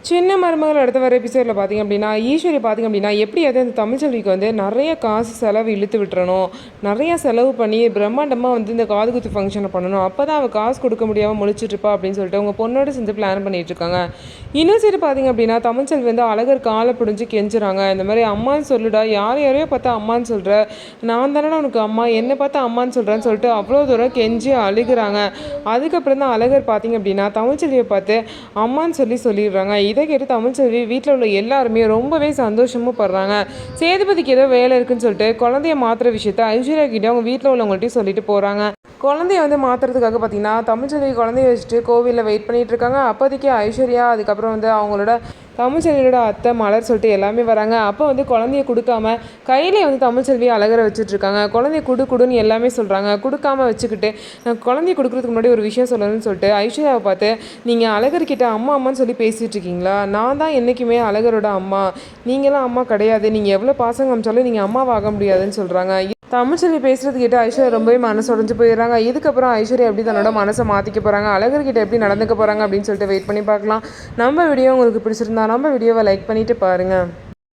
சின்ன மருமகள் அடுத்த வர எபிசோடில் பார்த்திங்க அப்படின்னா ஈஸ்வரி பார்த்திங்க அப்படின்னா எப்படியாவது அந்த தமிழ்ச்செல்விக்கு வந்து நிறைய காசு செலவு இழுத்து விட்டுறணும், நிறையா செலவு பண்ணி பிரம்மாண்டமாக வந்து இந்த காது குத்து ஃபங்க்ஷனை பண்ணணும், அப்போ தான் அவள் காசு கொடுக்க முடியாமல் முழிச்சிட்ருப்பா அப்படின்னு சொல்லிட்டு உங்கள் பொண்ணோடு சேர்ந்து பிளான் பண்ணிகிட்ருக்காங்க. இன்னும் சரி பார்த்திங்க அப்படின்னா தமிழ்ச்செல்வி வந்து அழகர் காலை பிடிஞ்சி கெஞ்சுறாங்க. இந்த மாதிரி அம்மான்னு சொல்லுடா, யாரையோ பார்த்தா அம்மான்னு சொல்கிற, நான் தானே உனக்கு அம்மா, என்னை பார்த்தா அம்மான்னு சொல்கிறேன்னு சொல்லிட்டு அவ்வளோ தூரம் கெஞ்சி அழுகிறாங்க. அதுக்கப்புறம் தான் அழகர் பார்த்திங்க அப்படின்னா தமிழ்ச்செல்வியை பார்த்து அம்மான்னு சொல்லிடுறாங்க. இதை கேட்டு தமிழ்ச்செல்வி வீட்டில் உள்ள எல்லாருமே ரொம்பவே சந்தோஷமும் படுறாங்க. சேதுபதிக்கு ஏதோ வேலை இருக்குன்னு சொல்லிட்டு குழந்தைய மாற்றுற விஷயத்த ஐஸ்வர்யா கிட்டே அவங்க வீட்டில் உள்ளவங்கள்ட்டையும் சொல்லிட்டு போகிறாங்க. குழந்தைய வந்து மாற்றுறதுக்காக பார்த்தீங்கன்னா தமிழ்ச்செல்வி குழந்தைய வச்சுட்டு கோவிலில் வெயிட் பண்ணிகிட்டு இருக்காங்க. அப்போதைக்கு ஐஸ்வர்யா அதுக்கப்புறம் வந்து அவங்களோட தமிழ்ச்செல்வியோட அத்தை மலர் சொல்லிட்டு எல்லாமே வராங்க. அப்போ வந்து குழந்தைய கொடுக்காம கையிலே வந்து தமிழ்ச்செல்வியை அழகரை வச்சுட்ருக்காங்க. குழந்தைய கொடுன்னு எல்லாமே சொல்கிறாங்க. கொடுக்காம வச்சுக்கிட்டு குழந்தைய கொடுக்குறதுக்கு முன்னாடி ஒரு விஷயம் சொல்லணும்னு சொல்லிட்டு ஐஸ்வர்யாவை பார்த்து, நீங்கள் அழகர்கிட்ட அம்மா அம்மான்னு சொல்லி பேசிகிட்டு இருக்கீங்களா? நான் தான் என்றைக்குமே அழகரோட அம்மா, நீங்களாம் அம்மா கிடையாது, நீங்கள் எவ்வளோ பாசம் காமிச்சாலும் நீங்கள் அம்மாவாக முடியாதுன்னு சொல்கிறாங்க. தமிழ்ச்செல்வி பேசுகிறது கேட்டு ஐஸ்வர்யா ரொம்பவே மனசு உடஞ்சு போயிடுறாங்க. இதுக்கப்புறம் ஐஸ்வர்யா எப்படி தன்னோட மனசை மாற்றிக்க போகிறாங்க, அழகர்கிட்ட எப்படி நடந்துக்க போகிறாங்க அப்படின்னு சொல்லிட்டு வெயிட் பண்ணி பார்க்கலாம். நம்ம வீடியோ உங்களுக்கு பிடிச்சிருந்தா நம்ம வீடியோவை லைக் பண்ணிவிட்டு பாருங்கள்.